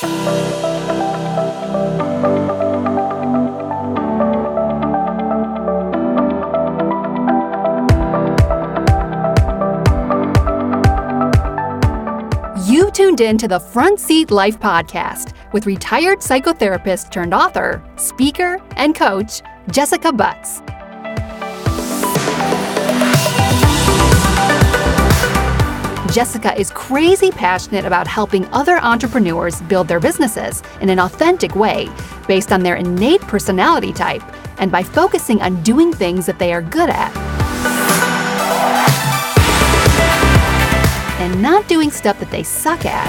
You tuned in to the Front Seat Life podcast with retired psychotherapist turned author, speaker, and coach, Jessica Butts. Jessica is crazy passionate about helping other entrepreneurs build their businesses in an authentic way based on their innate personality type and by focusing on doing things that they are good at and not doing stuff that they suck at.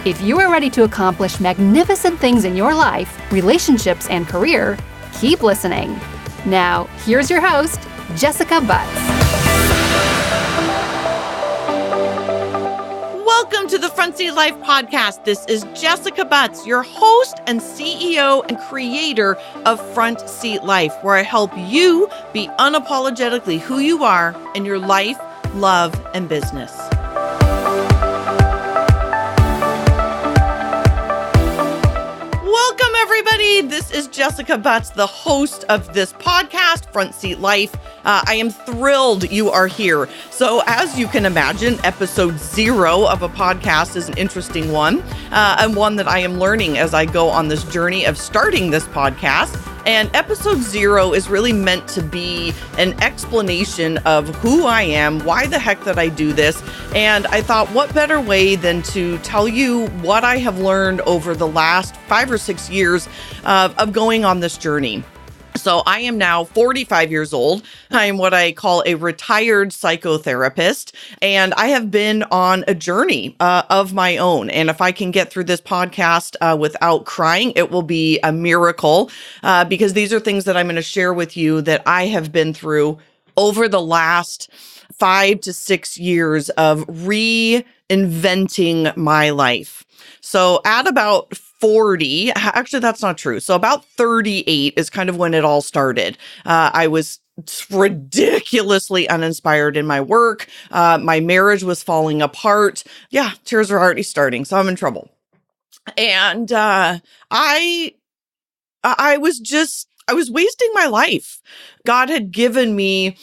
If you are ready to accomplish magnificent things in your life, relationships, and career, keep listening. Now, here's your host, Jessica Butts. Welcome to the Front Seat Life podcast. This is Jessica Butts, your host and CEO and creator of Front Seat Life, where I help you be unapologetically who you are in your life, love, and business. Welcome, everybody. This is Jessica Butts, the host of this podcast, Front Seat Life. I am thrilled you are here. So as you can imagine, episode 0 of a podcast is an interesting one, and one that I am learning as I go on this journey of starting this podcast. And episode 0 is really meant to be an explanation of who I am, why the heck that I do this. And I thought, what better way than to tell you what I have learned over the last 5 or 6 years of going on this journey. So I am now 45 years old. I am what I call a retired psychotherapist, and I have been on a journey of my own. And if I can get through this podcast without crying, it will be a miracle, because these are things that I'm going to share with you that I have been through over the last 5 to 6 years of reinventing my life. So at about 40, actually, that's not true. So about 38 is kind of when it all started. I was ridiculously uninspired in my work. My marriage was falling apart. Yeah, tears are already starting, so I'm in trouble. And I was wasting my life. God had given me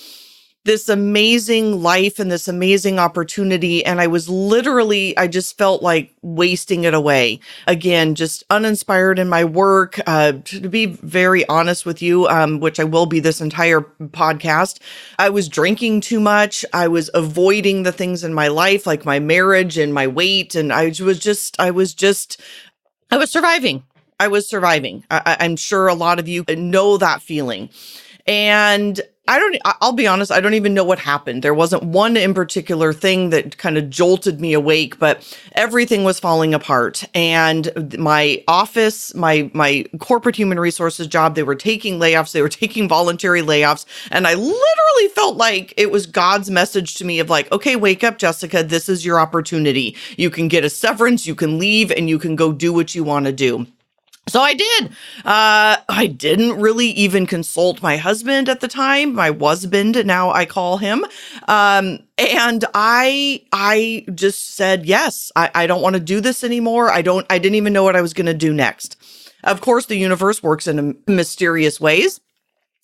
this amazing life and this amazing opportunity. And I just felt like wasting it away. Again, just uninspired in my work. To be very honest with you, which I will be this entire podcast, I was drinking too much. I was avoiding the things in my life, like my marriage and my weight. And I was surviving. I'm sure a lot of you know that feeling. And I'll be honest, I don't even know what happened. There wasn't one in particular thing that kind of jolted me awake, but everything was falling apart. And my office, my corporate human resources job, they were taking layoffs, they were taking voluntary layoffs. And I literally felt like it was God's message to me of like, okay, wake up, Jessica, this is your opportunity. You can get a severance, you can leave, and you can go do what you want to do. So I did. I didn't really even consult my husband at the time, my husband, now I call him. And I just said, yes, I don't want to do this anymore. I didn't even know what I was going to do next. Of course, the universe works in mysterious ways.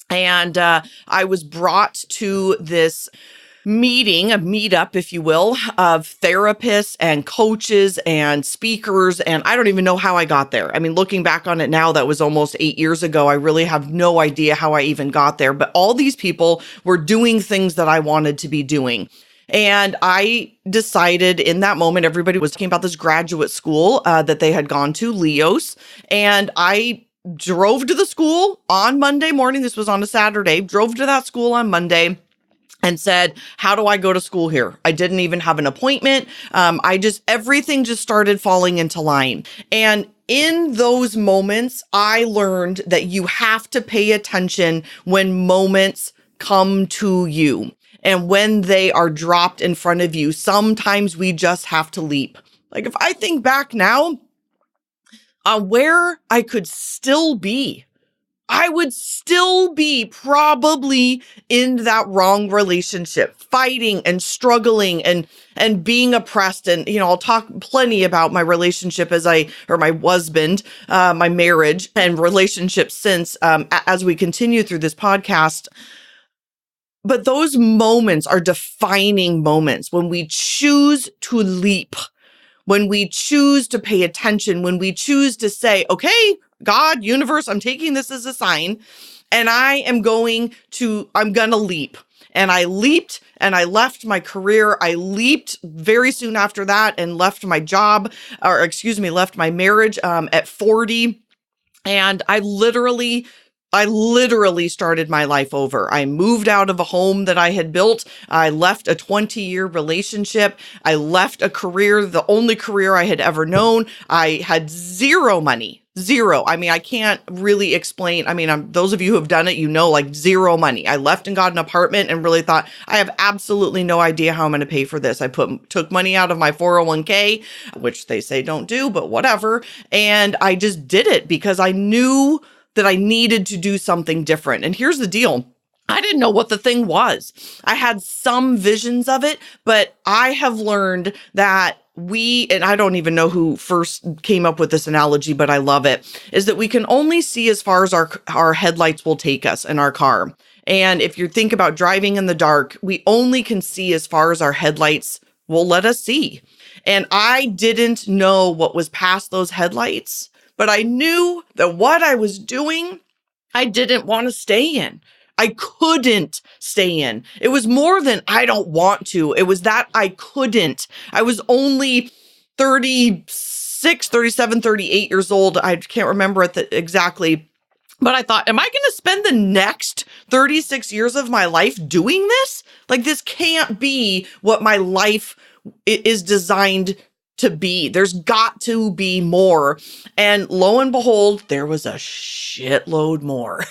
And I was brought to this meeting, a meetup, if you will, of therapists and coaches and speakers. And I don't even know how I got there. I mean, looking back on it now, that was almost 8 years ago. I really have no idea how I even got there. But all these people were doing things that I wanted to be doing. And I decided in that moment, everybody was talking about this graduate school that they had gone to, Leos. And I drove to the school on Monday morning. This was on a Saturday. Drove to that school on Monday and said, how do I go to school here? I didn't even have an appointment. Everything just started falling into line. And in those moments, I learned that you have to pay attention when moments come to you. And when they are dropped in front of you, sometimes we just have to leap. Like if I think back now on where I could still be, I would still be probably in that wrong relationship, fighting and struggling and being oppressed. And, I'll talk plenty about my relationship or my husband, my marriage and relationships since, as we continue through this podcast. But those moments are defining moments when we choose to leap, when we choose to pay attention, when we choose to say, okay, God, universe, I'm taking this as a sign and I'm going to leap. And I leaped and I left my career. I leaped very soon after that and left my left my marriage at 40. And I literally started my life over. I moved out of a home that I had built. I left a 20-year relationship. I left a career, the only career I had ever known. I had zero money. Zero. I mean, I can't really explain. I mean, those of you who have done it, like zero money. I left and got an apartment and really thought, I have absolutely no idea how I'm going to pay for this. I took money out of my 401k, which they say don't do, but whatever. And I just did it because I knew that I needed to do something different. And here's the deal. I didn't know what the thing was. I had some visions of it, but I have learned that and I don't even know who first came up with this analogy, but I love it, is that we can only see as far as our headlights will take us in our car. And if you think about driving in the dark, we only can see as far as our headlights will let us see. And I didn't know what was past those headlights, but I knew that what I was doing, I didn't want to stay in. I couldn't stay in. It was more than I don't want to. It was that I couldn't. I was only 36, 37, 38 years old. I can't remember it exactly. But I thought, am I going to spend the next 36 years of my life doing this? Like, this can't be what my life is designed to be. There's got to be more. And lo and behold, there was a shitload more.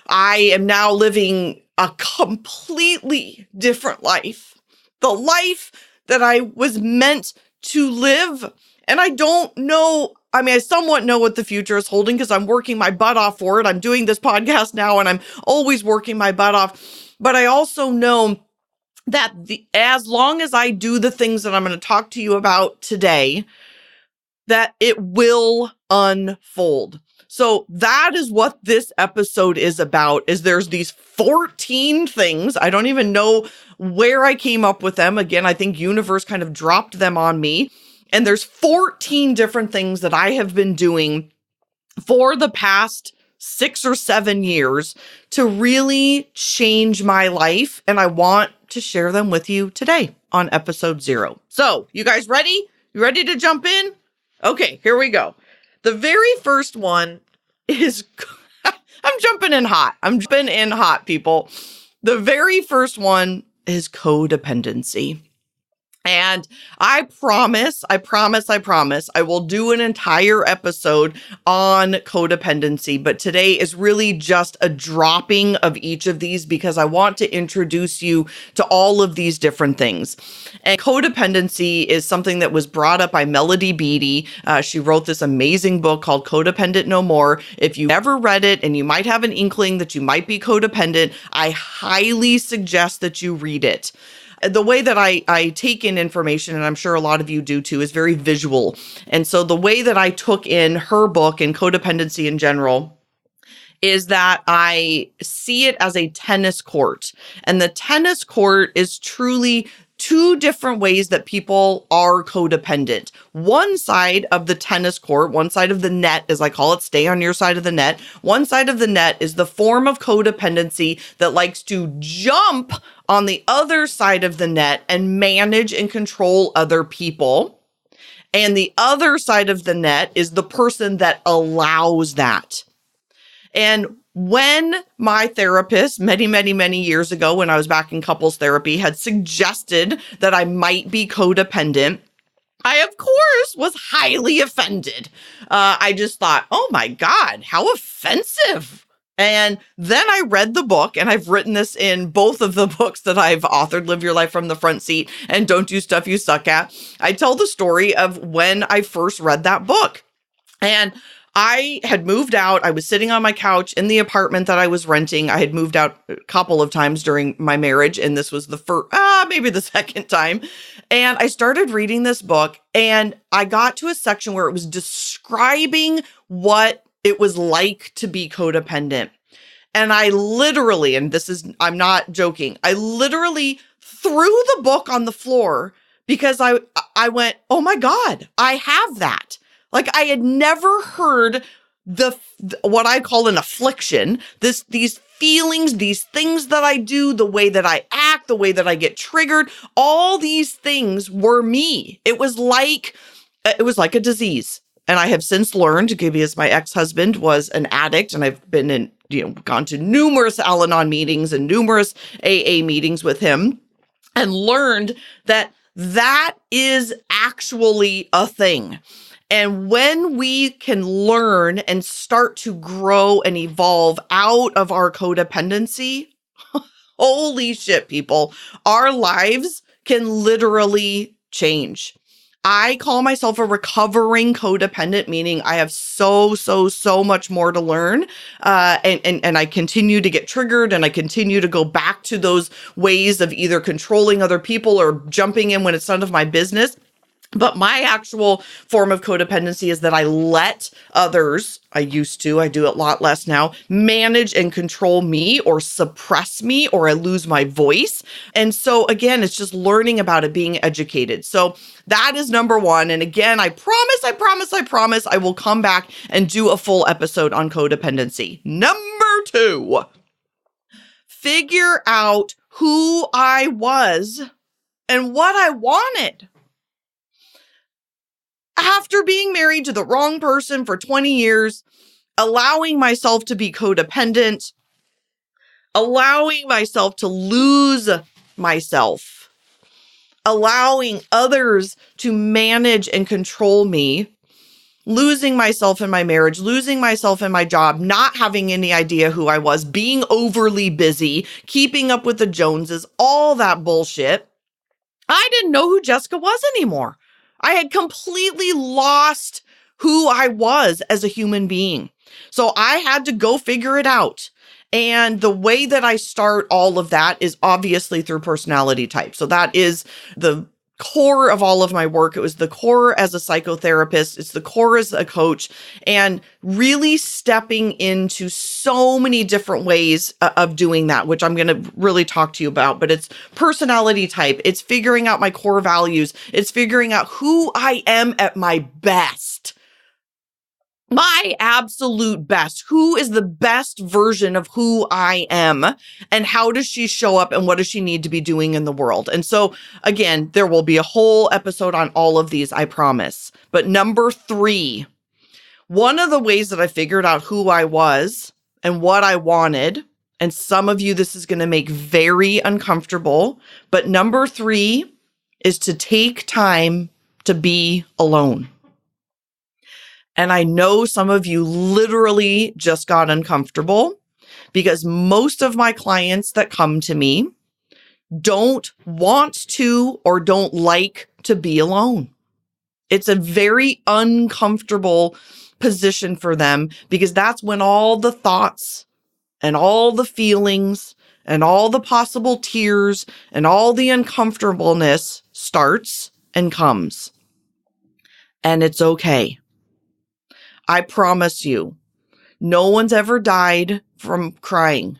I am now living a completely different life. The life that I was meant to live. And I don't know. I mean, I somewhat know what the future is holding because I'm working my butt off for it. I'm doing this podcast now and I'm always working my butt off. But I also know that as long as I do the things that I'm going to talk to you about today, that it will unfold. So that is what this episode is about, is there's these 14 things. I don't even know where I came up with them. Again, I think universe kind of dropped them on me. And there's 14 different things that I have been doing for the past 6 or 7 years to really change my life. And I want to share them with you today on episode 0. So you guys ready? You ready to jump in? Okay, here we go. The very first one is, I'm jumping in hot, people. The very first one is codependency. And I promise, I will do an entire episode on codependency, but today is really just a dropping of each of these because I want to introduce you to all of these different things. And codependency is something that was brought up by Melody Beattie. She wrote this amazing book called Codependent No More. If you ever read it and you might have an inkling that you might be codependent, I highly suggest that you read it. The way that I take in information, and I'm sure a lot of you do too, is very visual. And so the way that I took in her book and codependency in general is that I see it as a tennis court. And the tennis court is truly 2 different ways that people are codependent. One side of the tennis court, one side of the net, as I call it, stay on your side of the net. One side of the net is the form of codependency that likes to jump on the other side of the net and manage and control other people. And the other side of the net is the person that allows that. And when my therapist, many, many, many years ago, when I was back in couples therapy, had suggested that I might be codependent, I, of course, was highly offended. I just thought, oh my God, how offensive. And then I read the book, and I've written this in both of the books that I've authored, Live Your Life from the Front Seat and Don't Do Stuff You Suck At. I tell the story of when I first read that book. And I had moved out. I was sitting on my couch in the apartment that I was renting. I had moved out a couple of times during my marriage, and this was the first, maybe the second time. And I started reading this book, and I got to a section where it was describing what it was like to be codependent. And I literally, I'm not joking, I literally threw the book on the floor because I went, oh my God, I have that. Like, I had never heard what I call an affliction, these feelings, these things that I do, the way that I act, the way that I get triggered, all these things were me. It was like a disease. And I have since learned, because my ex-husband was an addict, and I've been gone to numerous Al-Anon meetings and numerous AA meetings with him, and learned that is actually a thing. And when we can learn and start to grow and evolve out of our codependency, holy shit, people, our lives can literally change. I call myself a recovering codependent, meaning I have so much more to learn. And I continue to get triggered, and I continue to go back to those ways of either controlling other people or jumping in when it's none of my business. But my actual form of codependency is that I let others, I do it a lot less now, manage and control me or suppress me, or I lose my voice. And so again, it's just learning about it, being educated. So that is number one. And again, I promise I will come back and do a full episode on codependency. Number two, figure out who I was and what I wanted. After being married to the wrong person for 20 years, allowing myself to be codependent, allowing myself to lose myself, allowing others to manage and control me, losing myself in my marriage, losing myself in my job, not having any idea who I was, being overly busy, keeping up with the Joneses, all that bullshit. I didn't know who Jessica was anymore. I had completely lost who I was as a human being. So I had to go figure it out. And the way that I start all of that is obviously through personality type. So that is the core of all of my work. It was the core as a psychotherapist. It's the core as a coach, and really stepping into so many different ways of doing that, which I'm going to really talk to you about. But it's personality type. It's figuring out my core values. It's figuring out who I am at my best. My absolute best. Who is the best version of who I am, and how does she show up, and what does she need to be doing in the world? And so again, there will be a whole episode on all of these, I promise. But number three, one of the ways that I figured out who I was and what I wanted, and some of you, this is going to make very uncomfortable, but number three is to take time to be alone. And I know some of you literally just got uncomfortable, because most of my clients that come to me don't want to or don't like to be alone. It's a very uncomfortable position for them, because that's when all the thoughts and all the feelings and all the possible tears and all the uncomfortableness starts and comes. And it's okay. I promise you, no one's ever died from crying.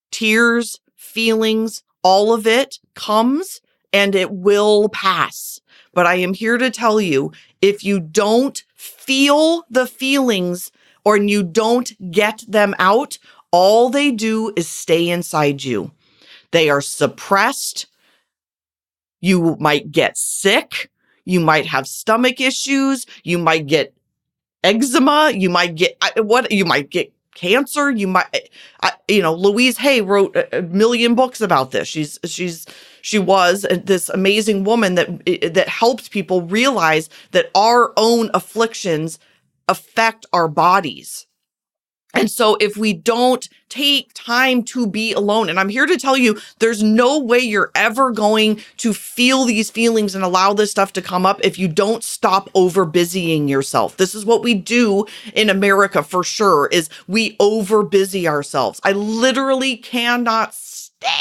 Tears, feelings, all of it comes and it will pass. But I am here to tell you, if you don't feel the feelings or you don't get them out, all they do is stay inside you. They are suppressed. You might get sick. You might have stomach issues. You might get eczema, you might get cancer, Louise Hay wrote a million books about this. She was this amazing woman that helped people realize that our own afflictions affect our bodies. And so if we don't take time to be alone, and I'm here to tell you, there's no way you're ever going to feel these feelings and allow this stuff to come up if you don't stop over busying yourself. This is what we do in America for sure, is we over busy ourselves. I literally cannot stand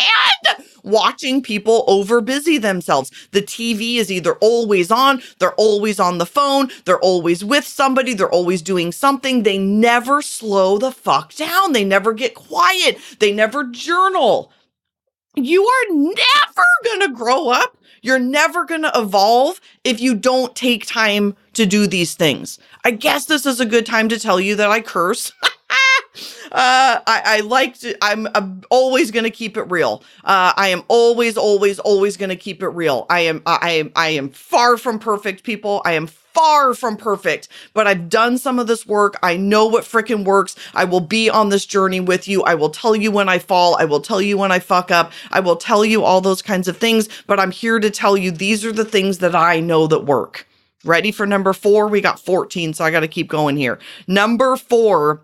watching people over busy themselves. The TV is either always on, they're always on the phone, they're always with somebody, they're always doing something. They never slow the fuck down. They never get quiet. They never journal. You are never gonna grow up. You're never gonna evolve if you don't take time to do these things. I guess this is a good time to tell you that I curse. I'm always going to keep it real. I am always going to keep it real. I am far from perfect, people. I am far from perfect, but I've done some of this work. I know what frickin' works. I will be on this journey with you. I will tell you when I fall. I will tell you when I fuck up. I will tell you all those kinds of things, but I'm here to tell you these are the things that I know that work. Ready for number 4? We got 14, so I got to keep going here. Number 4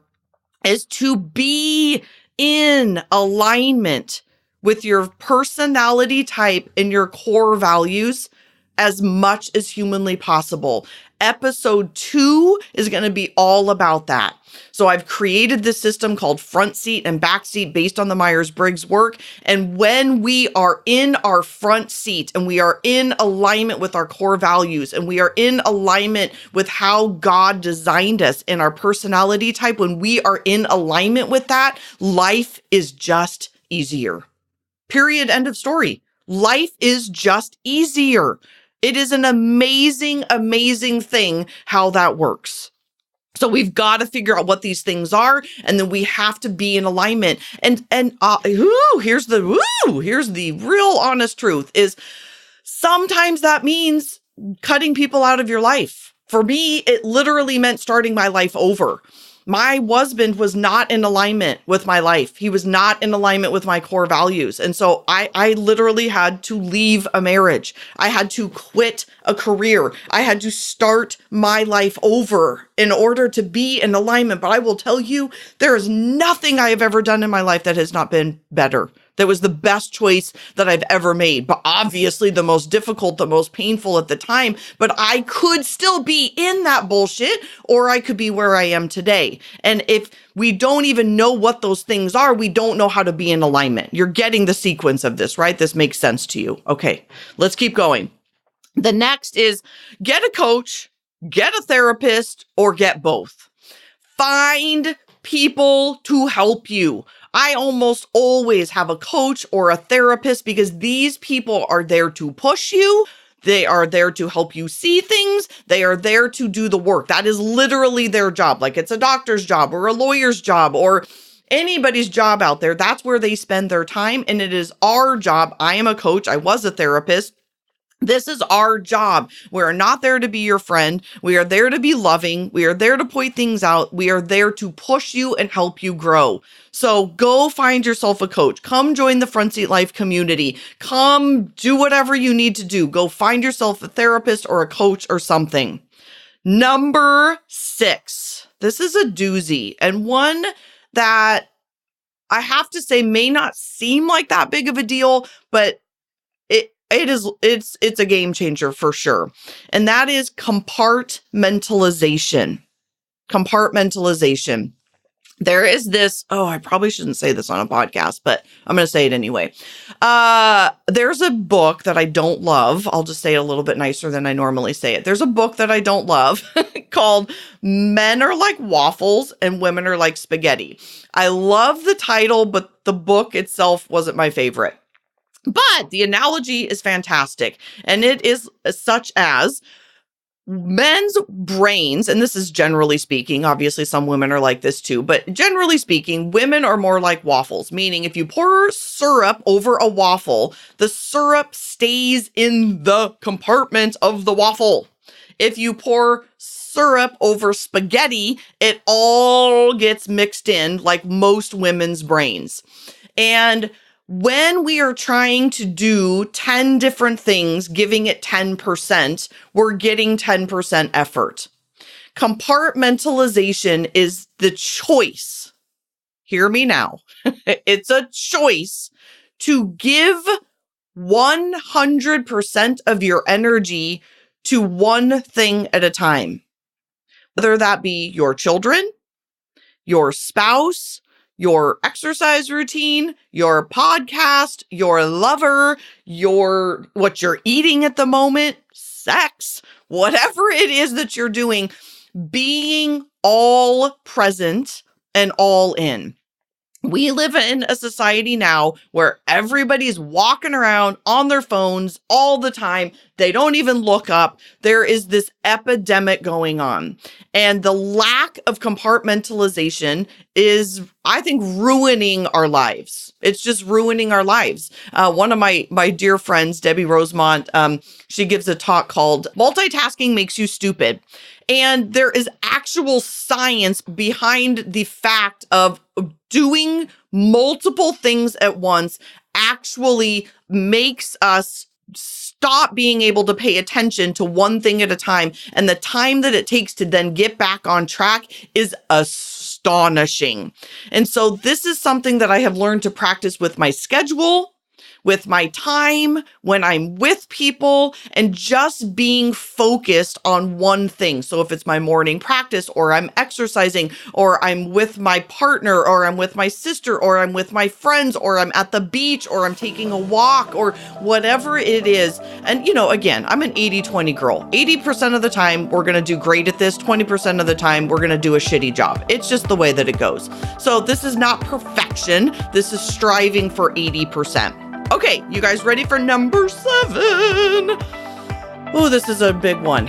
is to be in alignment with your personality type and your core values as much as humanly possible. Episode 2 is going to be all about that. So I've created this system called front seat and back seat based on the Myers-Briggs work. And when we are in our front seat and we are in alignment with our core values and we are in alignment with how God designed us in our personality type, when we are in alignment with that, life is just easier. Period. End of story. Life is just easier. It is an amazing, amazing thing how that works. So we've got to figure out what these things are, and then we have to be in alignment. And here's the real honest truth is sometimes that means cutting people out of your life. For me, it literally meant starting my life over. My husband was not in alignment with my life. He was not in alignment with my core values. And so I literally had to leave a marriage. I had to quit a career. I had to start my life over in order to be in alignment. But I will tell you, there is nothing I have ever done in my life that has not been better. That was the best choice that I've ever made, but obviously the most difficult, the most painful at the time, but I could still be in that bullshit, or I could be where I am today. And if we don't even know what those things are, we don't know how to be in alignment. You're getting the sequence of this, right? This makes sense to you. Okay, let's keep going. The next is get a coach, get a therapist, or get both. Find people to help you. I almost always have a coach or a therapist because these people are there to push you. They are there to help you see things. They are there to do the work. That is literally their job. Like it's a doctor's job or a lawyer's job or anybody's job out there. That's where they spend their time. And it is our job. I am a coach. I was a therapist. This is our job. We are not there to be your friend. We are there to be loving. We are there to point things out. We are there to push you and help you grow. So go find yourself a coach. Come join the Front Seat Life community. Come do whatever you need to do. Go find yourself a therapist or a coach or something. Number 6. This is a doozy and one that I have to say may not seem like that big of a deal, but it's a game changer for sure. And that is compartmentalization. Compartmentalization. There is this, I probably shouldn't say this on a podcast, but I'm going to say it anyway. There's a book that I don't love. I'll just say it a little bit nicer than I normally say it. There's a book that I don't love called Men Are Like Waffles and Women Are Like Spaghetti. I love the title, but the book itself wasn't my favorite. But the analogy is fantastic. And it is such as men's brains, and this is generally speaking, obviously some women are like this too, but generally speaking, women are more like waffles, meaning if you pour syrup over a waffle, the syrup stays in the compartment of the waffle. If you pour syrup over spaghetti, it all gets mixed in like most women's brains. And when we are trying to do 10 different things, giving it 10%, we're getting 10% effort. Compartmentalization is the choice hear me now. It's a choice to give 100% of your energy to one thing at a time, whether that be your children, your spouse, your exercise routine, your podcast, your lover, what you're eating at the moment, sex, whatever it is that you're doing, being all present and all in. We live in a society now where everybody's walking around on their phones all the time. They don't even look up. There is this epidemic going on. And the lack of compartmentalization is, I think, ruining our lives. It's just ruining our lives. One of my dear friends, Debbie Rosemont, she gives a talk called Multitasking Makes You Stupid. And there is actual science behind the fact of doing multiple things at once actually makes us stop being able to pay attention to one thing at a time. And the time that it takes to then get back on track is astonishing. And so this is something that I have learned to practice with my schedule, with my time, when I'm with people, and just being focused on one thing. So if it's my morning practice, or I'm exercising, or I'm with my partner, or I'm with my sister, or I'm with my friends, or I'm at the beach, or I'm taking a walk, or whatever it is. And, again, I'm an 80-20 girl. 80% of the time, we're going to do great at this. 20% of the time, we're going to do a shitty job. It's just the way that it goes. So this is not perfection. This is striving for 80%. Okay, you guys ready for number 7? Oh, this is a big one.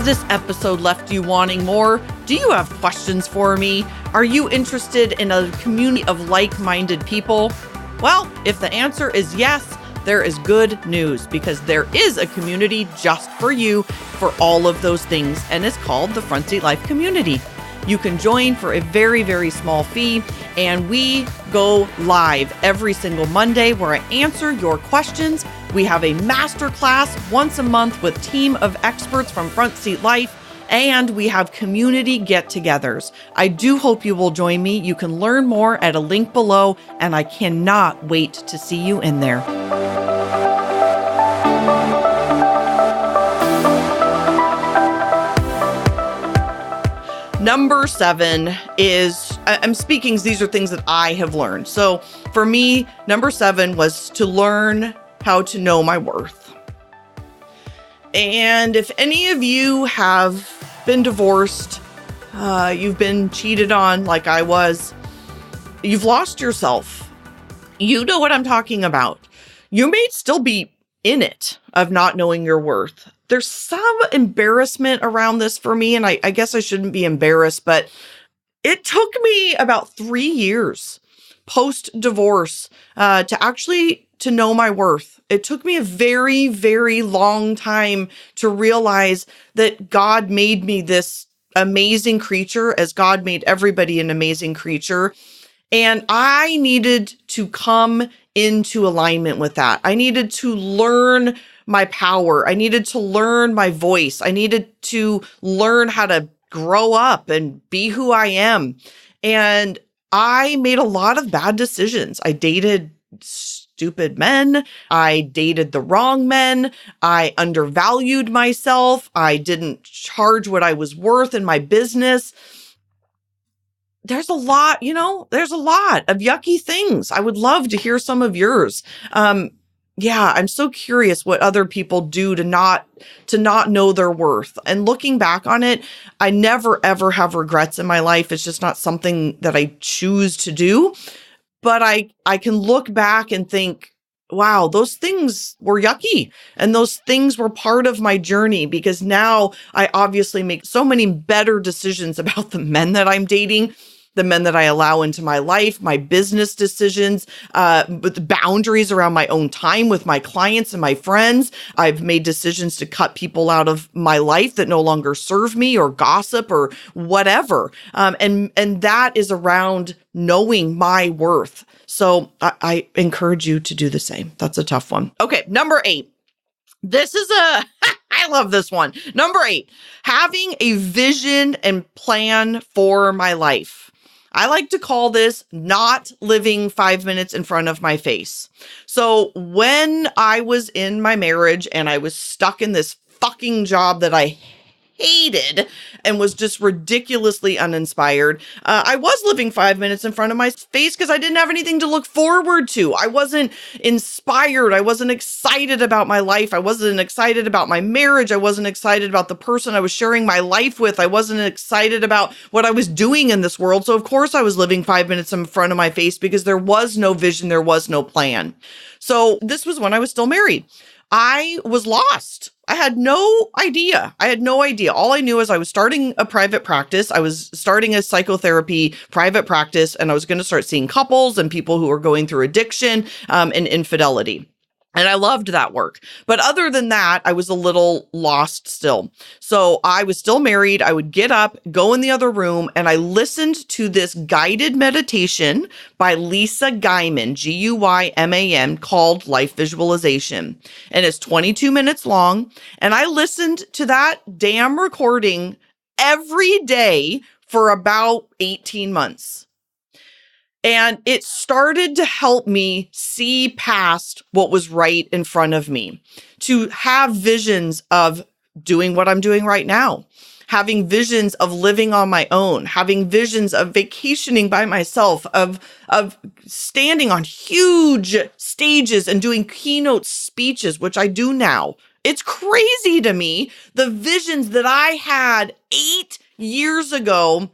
This episode left you wanting more? Do you have questions for me? Are you interested in a community of like-minded people? Well, if the answer is yes, there is good news, because there is a community just for you for all of those things, and it's called the Front Seat Life Community. You can join for a very, very small fee, and we go live every single Monday where I answer your questions. We have a masterclass once a month with a team of experts from Front Seat Life, and we have community get-togethers. I do hope you will join me. You can learn more at a link below, and I cannot wait to see you in there. Number 7 is, I'm speaking, these are things that I have learned. So for me, number 7 was to learn how to know my worth. And if any of you have been divorced, you've been cheated on like I was, you've lost yourself, you know what I'm talking about. You may still be in it of not knowing your worth. There's some embarrassment around this for me, and I guess I shouldn't be embarrassed, but it took me about 3 years post-divorce to know my worth. It took me a very, very long time to realize that God made me this amazing creature, as God made everybody an amazing creature. And I needed to come into alignment with that. I needed to learn my power. I needed to learn my voice. I needed to learn how to grow up and be who I am. And I made a lot of bad decisions. I dated stupid men. I dated the wrong men. I undervalued myself. I didn't charge what I was worth in my business. There's a lot of yucky things. I would love to hear some of yours. I'm so curious what other people do to not know their worth. And looking back on it, I never, ever have regrets in my life. It's just not something that I choose to do. But I can look back and think, wow, those things were yucky. And those things were part of my journey, because now I obviously make so many better decisions about the men that I'm dating, the men that I allow into my life, my business decisions, with the boundaries around my own time with my clients and my friends. I've made decisions to cut people out of my life that no longer serve me, or gossip, or whatever. And that is around knowing my worth. So I encourage you to do the same. That's a tough one. Okay, number 8. This is I I love this one. Number 8, having a vision and plan for my life. I like to call this not living 5 minutes in front of my face. So when I was in my marriage and I was stuck in this fucking job that I hated and was just ridiculously uninspired, I was living 5 minutes in front of my face because I didn't have anything to look forward to. I wasn't inspired. I wasn't excited about my life. I wasn't excited about my marriage. I wasn't excited about the person I was sharing my life with. I wasn't excited about what I was doing in this world. So of course I was living 5 minutes in front of my face because there was no vision. There was no plan. So this was when I was still married. I was lost. I had no idea. All I knew is I was starting a private practice. I was starting a psychotherapy private practice, and I was going to start seeing couples and people who were going through addiction and infidelity. And I loved that work. But other than that, I was a little lost still. So I was still married. I would get up, go in the other room, and I listened to this guided meditation by Lisa Guyman, Guyman, called Life Visualization. And it's 22 minutes long. And I listened to that damn recording every day for about 18 months. And it started to help me see past what was right in front of me, to have visions of doing what I'm doing right now, having visions of living on my own, having visions of vacationing by myself, of standing on huge stages and doing keynote speeches, which I do now. It's crazy to me. The visions that I had 8 years ago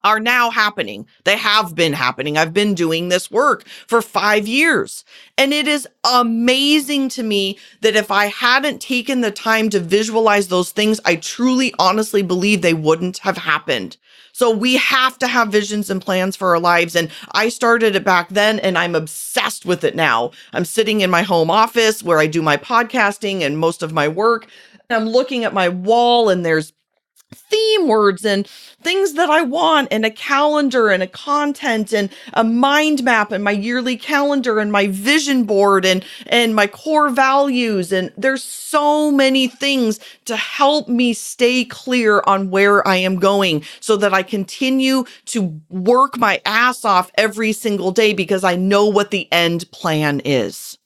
are now happening. They have been happening. I've been doing this work for 5 years. And it is amazing to me that if I hadn't taken the time to visualize those things, I truly, honestly believe they wouldn't have happened. So we have to have visions and plans for our lives. And I started it back then, and I'm obsessed with it now. I'm sitting in my home office where I do my podcasting and most of my work. And I'm looking at my wall, and there's theme words and things that I want, and a calendar and a content and a mind map and my yearly calendar and my vision board and my core values. And there's so many things to help me stay clear on where I am going so that I continue to work my ass off every single day because I know what the end plan is.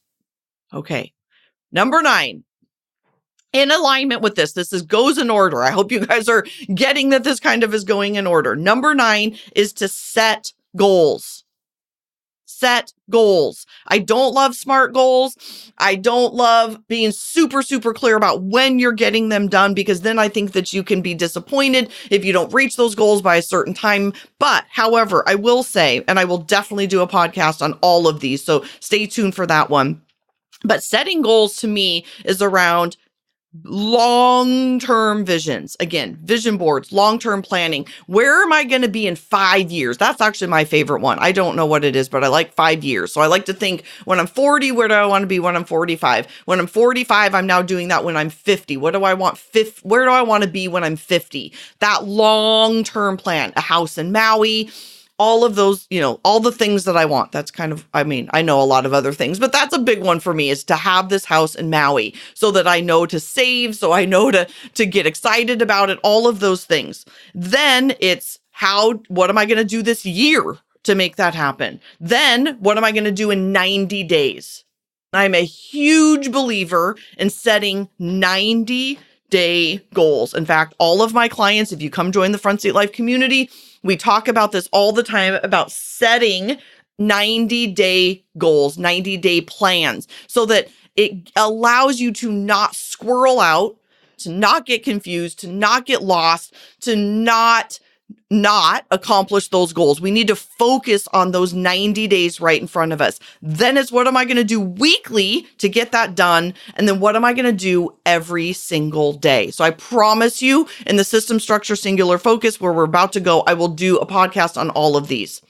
Okay. Number 9. In alignment with this goes in order. I hope you guys are getting that this kind of is going in order. Number 9 is to set goals. Set goals. I don't love SMART goals. I don't love being super, super clear about when you're getting them done, because then I think that you can be disappointed if you don't reach those goals by a certain time. But however, I will say, and I will definitely do a podcast on all of these, so stay tuned for that one. But setting goals to me is around long-term visions. Again, vision boards, long-term planning. Where am I going to be in 5 years? That's actually my favorite one. I don't know what it is, but I like 5 years. So I like to think, when I'm 40, where do I want to be when I'm 45? When I'm 45, I'm now doing that when I'm 50. What do I want? Where do I want to be when I'm 50? That long-term plan, a house in Maui, all of those, all the things that I want. That's kind of, I know a lot of other things, but that's a big one for me, is to have this house in Maui so that I know to save, so I know to get excited about it, all of those things. Then it's what am I going to do this year to make that happen? Then what am I going to do in 90 days? I'm a huge believer in setting 90-day goals. In fact, all of my clients, if you come join the Front Seat Life community, we talk about this all the time, about setting 90-day goals, 90-day plans, so that it allows you to not squirrel out, to not get confused, to not get lost, to not accomplish those goals. We need to focus on those 90 days right in front of us. Then it's, what am I going to do weekly to get that done? And then what am I going to do every single day? So I promise you, in the System Structure Singular Focus, where we're about to go, I will do a podcast on all of these.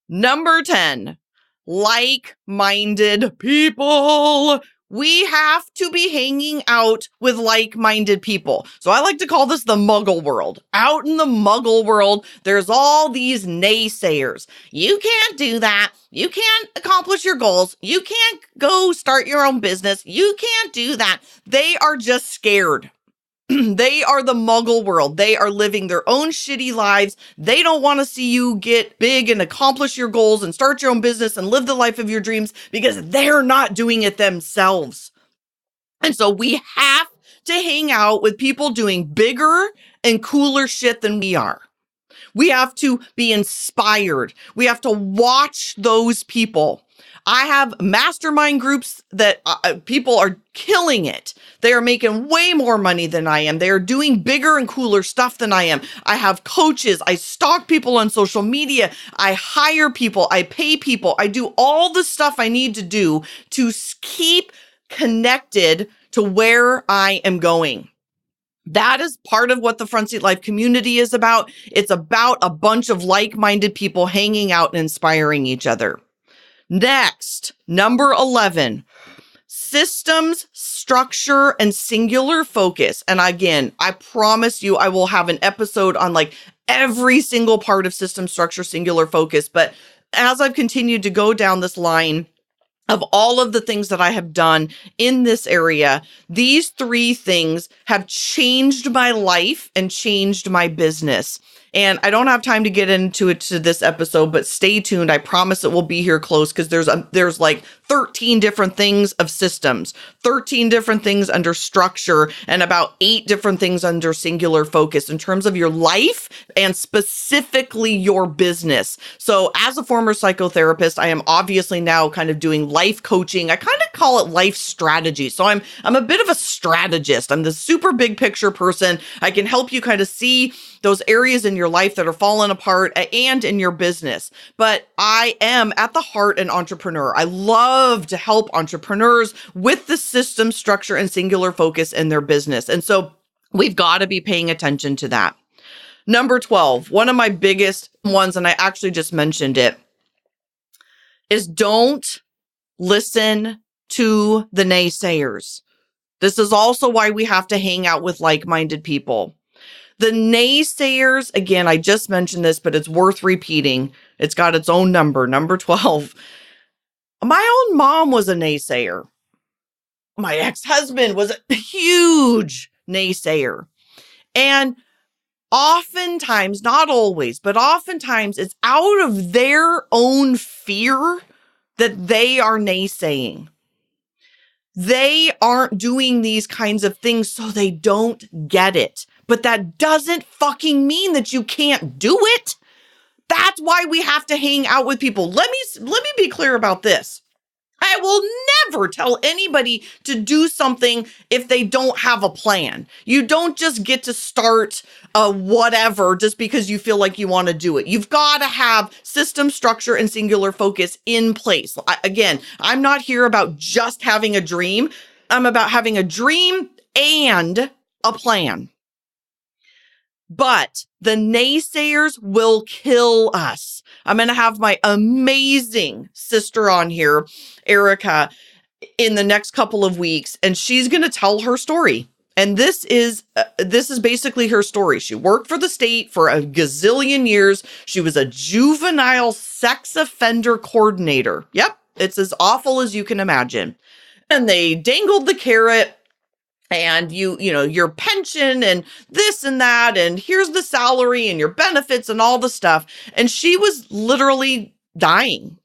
Number 10, like-minded people. We have to be hanging out with like-minded people. So I like to call this the muggle world. Out in the muggle world, there's all these naysayers. You can't do that. You can't accomplish your goals. You can't go start your own business. You can't do that. They are just scared. They are the muggle world. They are living their own shitty lives. They don't want to see you get big and accomplish your goals and start your own business and live the life of your dreams because they're not doing it themselves. And so we have to hang out with people doing bigger and cooler shit than we are. We have to be inspired. We have to watch those people. I have mastermind groups that people are killing it. They are making way more money than I am. They are doing bigger and cooler stuff than I am. I have coaches. I stalk people on social media. I hire people. I pay people. I do all the stuff I need to do to keep connected to where I am going. That is part of what the Front Seat Life community is about. It's about a bunch of like-minded people hanging out and inspiring each other. Next, number 11, systems, structure, and singular focus. And again, I promise you, I will have an episode on like every single part of system, structure, singular focus. But as I've continued to go down this line of all of the things that I have done in this area, these 3 things have changed my life and changed my business. And I don't have time to get into it to this episode, but stay tuned. I promise it will be here close because there's like 13 different things of systems, 13 different things under structure, and about 8 different things under singular focus in terms of your life and specifically your business. So as a former psychotherapist, I am obviously now kind of doing life coaching. I kind of call it life strategy. So I'm a bit of a strategist. I'm the super big picture person. I can help you kind of see those areas in your life that are falling apart and in your business. But I am at the heart an entrepreneur. I love to help entrepreneurs with the system, structure, and singular focus in their business. And so we've got to be paying attention to that. Number 12, one of my biggest ones, and I actually just mentioned it, is don't listen to the naysayers. This is also why we have to hang out with like-minded people. The naysayers, again, I just mentioned this, but it's worth repeating. It's got its own number, number 12. My own mom was a naysayer. My ex-husband was a huge naysayer. And oftentimes, not always, but oftentimes it's out of their own fear that they are naysaying. They aren't doing these kinds of things so they don't get it. But that doesn't fucking mean that you can't do it. That's why we have to hang out with people. Let me be clear about this. I will never tell anybody to do something if they don't have a plan. You don't just get to start whatever just because you feel like you want to do it. You've got to have system, structure, and singular focus in place. Again, I'm not here about just having a dream. I'm about having a dream and a plan. But the naysayers will kill us. I'm going to have my amazing sister on here, Erica, in the next couple of weeks, and she's going to tell her story. And this is basically her story. She worked for the state for a gazillion years. She was a juvenile sex offender coordinator. Yep, it's as awful as you can imagine. And they dangled the carrot. And you know, your pension and this and that, and here's the salary and your benefits and all the stuff. And she was literally dying.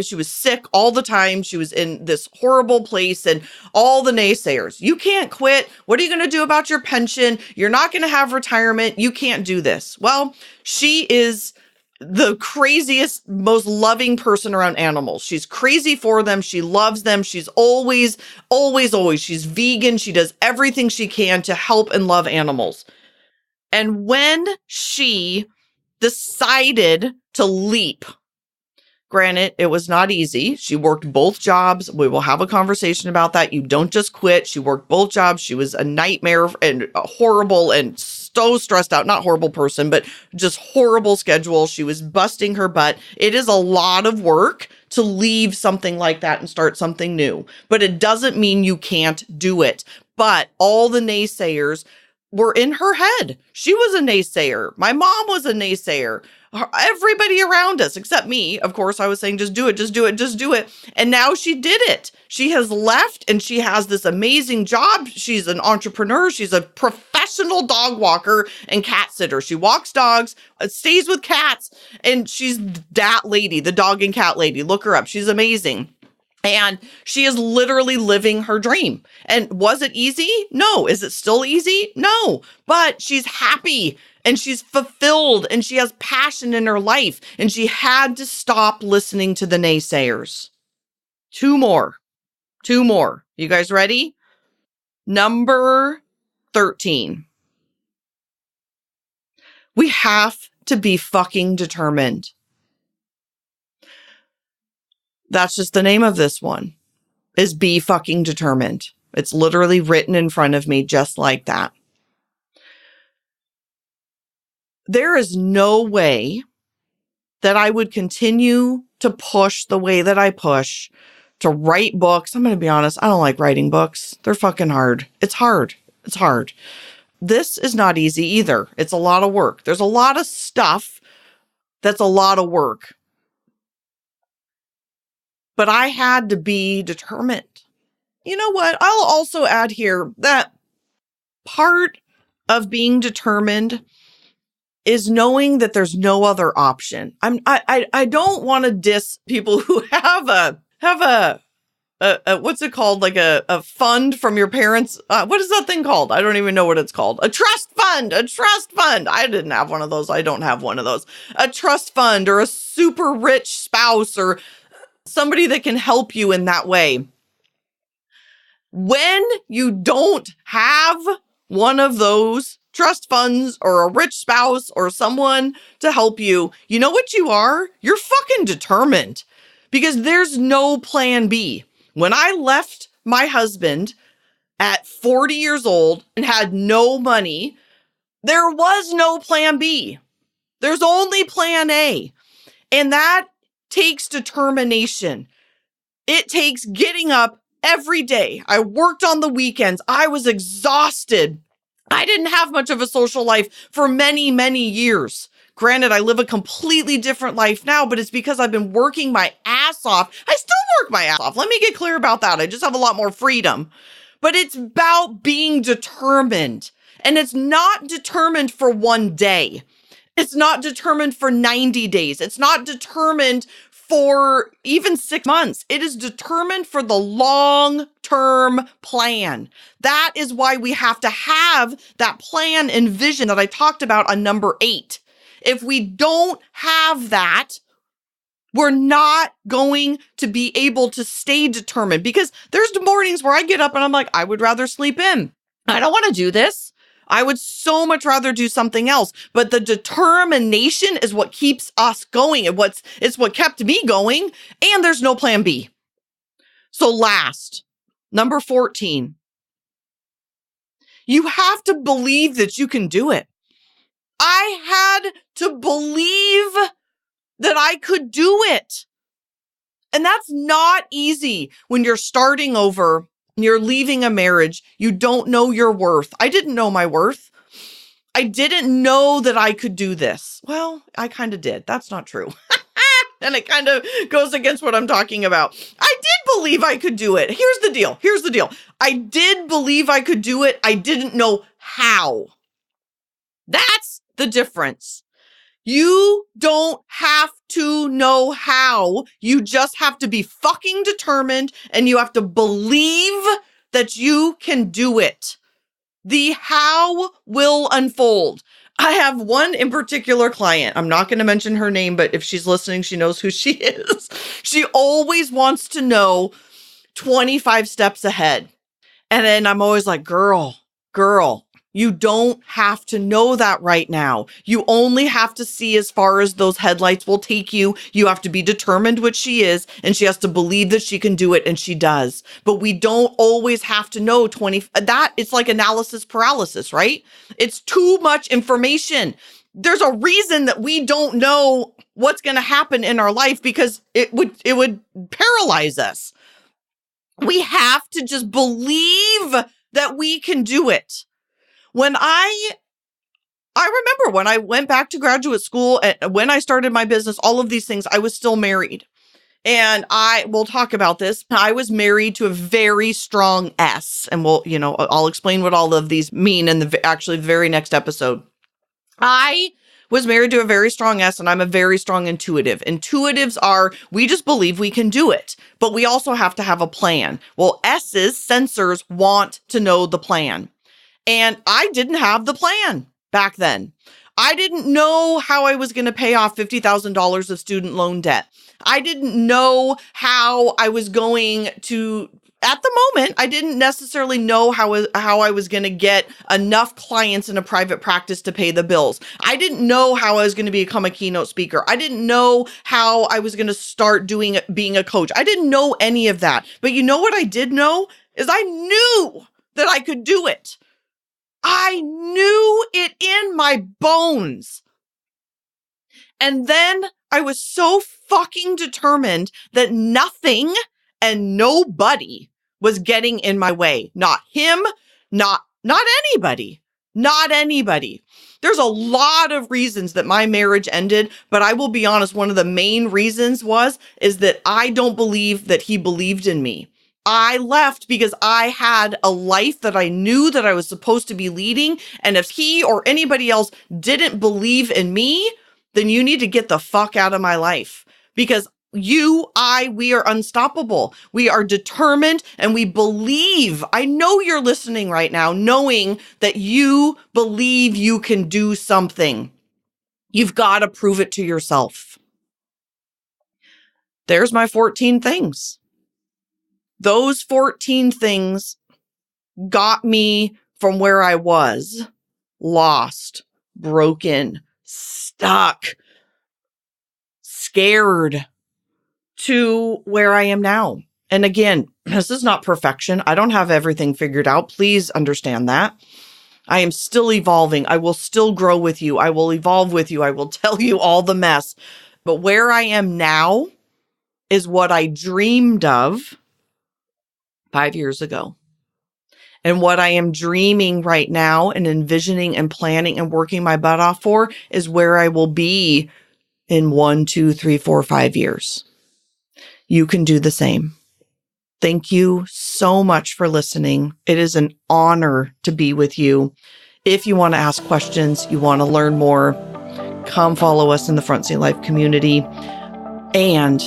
She was sick all the time. She was in this horrible place, and all the naysayers. You can't quit. What are you going to do about your pension? You're not going to have retirement. You can't do this. Well, she is the craziest, most loving person around animals. She's crazy for them. She loves them. She's always, she's vegan. She does everything she can to help and love animals. And when she decided to leap, granted, it was not easy. She worked both jobs. We will have a conversation about that. You don't just quit. She worked both jobs. She was a nightmare and horrible and so stressed out. Not horrible person, but just horrible schedule. She was busting her butt. It is a lot of work to leave something like that and start something new. But it doesn't mean you can't do it. But all the naysayers were in her head. She was a naysayer. My mom was a naysayer. Everybody around us, except me, of course, I was saying, just do it, just do it, just do it. And now she did it. She has left and she has this amazing job. She's an entrepreneur. She's a professional dog walker and cat sitter. She walks dogs, stays with cats, and she's that lady, the dog and cat lady. Look her up. She's amazing. And she is literally living her dream. And was it easy? No. Is it still easy? No. But she's happy and she's fulfilled and she has passion in her life. And she had to stop listening to the naysayers. Two more. You guys ready? Number 13. We have to be fucking determined. That's just the name of this one, is be fucking determined. It's literally written in front of me just like that. There is no way that I would continue to push the way that I push, to write books. I'm going to be honest, I don't like writing books. They're fucking hard. It's hard. This is not easy either. It's a lot of work. There's a lot of stuff that's a lot of work. But I had to be determined. You know what? I'll also add here that part of being determined is knowing that there's no other option. I don't want to diss people who have a what's it called? Like a fund from your parents. What is that thing called? I don't even know what it's called. A trust fund. I didn't have one of those. I don't have one of those. A trust fund or a super rich spouse or somebody that can help you in that way. When you don't have one of those trust funds or a rich spouse or someone to help you, you know what you are? You're fucking determined, because there's no plan B. When I left my husband at 40 years old and had no money, there was no plan B. There's only plan A. And that takes determination. It takes getting up every day. I worked on the weekends. I was exhausted. I didn't have much of a social life for many, many years. Granted, I live a completely different life now, but it's because I've been working my ass off. I still work my ass off. Let me get clear about that. I just have a lot more freedom. But it's about being determined. And it's not determined for one day. It's not determined for 90 days. It's not determined for even 6 months. It is determined for the long-term plan. That is why we have to have that plan and vision that I talked about on number 8. If we don't have that, we're not going to be able to stay determined, because there's the mornings where I get up and I'm like, I would rather sleep in. I don't want to do this. I would so much rather do something else. But the determination is what keeps us going. It's what kept me going. And there's no plan B. So last, number 14, you have to believe that you can do it. I had to believe that I could do it. And that's not easy when you're starting over. You're leaving a marriage. You don't know your worth. I didn't know my worth. I didn't know that I could do this. Well, I kind of did. That's not true. And it kind of goes against what I'm talking about. I did believe I could do it. Here's the deal. I did believe I could do it. I didn't know how. That's the difference. You don't have to know how. You just have to be fucking determined, and you have to believe that you can do it. The how will unfold. I have one in particular client. I'm not going to mention her name, but if she's listening, she knows who she is. She always wants to know 25 steps ahead. And then I'm always like, girl, you don't have to know that right now. You only have to see as far as those headlights will take you. You have to be determined, which she is, and she has to believe that she can do it, and she does. But we don't always have to know it's like analysis paralysis, right? It's too much information. There's a reason that we don't know what's going to happen in our life, because it would paralyze us. We have to just believe that we can do it. when I remember when I went back to graduate school and when I started my business, all of these things, I was still married. And we'll talk about this. I was married to a very strong S, and I'll explain what all of these mean in the very next episode. I was married to a very strong S, and I'm a very strong intuitive. Intuitives we just believe we can do it, but we also have to have a plan. Well, S's, sensors, want to know the plan. And I didn't have the plan back then. I didn't know how I was going to pay off $50,000 of student loan debt. I didn't know how I was going to, at the moment, I didn't necessarily know how I was going to get enough clients in a private practice to pay the bills. I didn't know how I was going to become a keynote speaker. I didn't know how I was going to start being a coach. I didn't know any of that. But you know what I did know is I knew that I could do it. I knew it in my bones. And then I was so fucking determined that nothing and nobody was getting in my way. Not him, not anybody. Not anybody. There's a lot of reasons that my marriage ended, but I will be honest, one of the main reasons is that I don't believe that he believed in me. I left because I had a life that I knew that I was supposed to be leading. And if he or anybody else didn't believe in me, then you need to get the fuck out of my life, because we are unstoppable. We are determined and we believe. I know you're listening right now, knowing that you believe you can do something. You've got to prove it to yourself. There's my 14 things. Those 14 things got me from where I was, lost, broken, stuck, scared, to where I am now. And again, this is not perfection. I don't have everything figured out. Please understand that. I am still evolving. I will still grow with you. I will evolve with you. I will tell you all the mess. But where I am now is what I dreamed of 5 years ago. And what I am dreaming right now and envisioning and planning and working my butt off for is where I will be in 1, 2, 3, 4, 5 years. You can do the same. Thank you so much for listening. It is an honor to be with you. If you want to ask questions, you want to learn more, come follow us in the Front Seat Life community and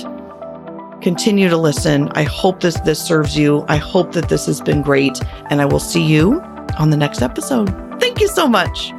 continue to listen. I hope this serves you. I hope that this has been great, and I will see you on the next episode. Thank you so much.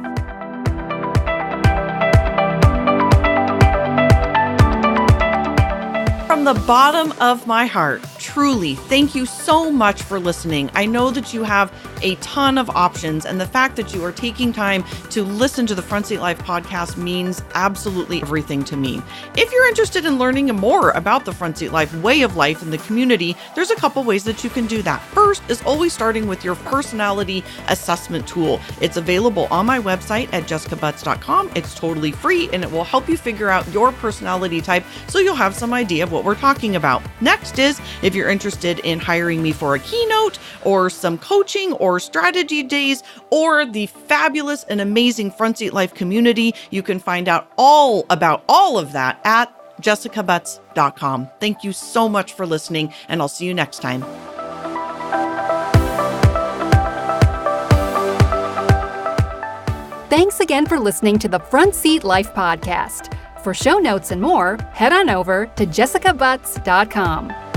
From the bottom of my heart, truly, thank you so much for listening. I know that you have a ton of options, and the fact that you are taking time to listen to the Front Seat Life podcast means absolutely everything to me. If you're interested in learning more about the Front Seat Life way of life and the community, there's a couple ways that you can do that. First is always starting with your personality assessment tool. It's available on my website at jessicabutts.com. It's totally free, and it will help you figure out your personality type so you'll have some idea of what we're talking about. Next is, if you're interested in hiring me for a keynote or some coaching or strategy days or the fabulous and amazing Front Seat Life community, you can find out all about all of that at jessicabutts.com. Thank you so much for listening, and I'll see you next time. Thanks again for listening to the Front Seat Life podcast. For show notes and more, head on over to jessicabutts.com.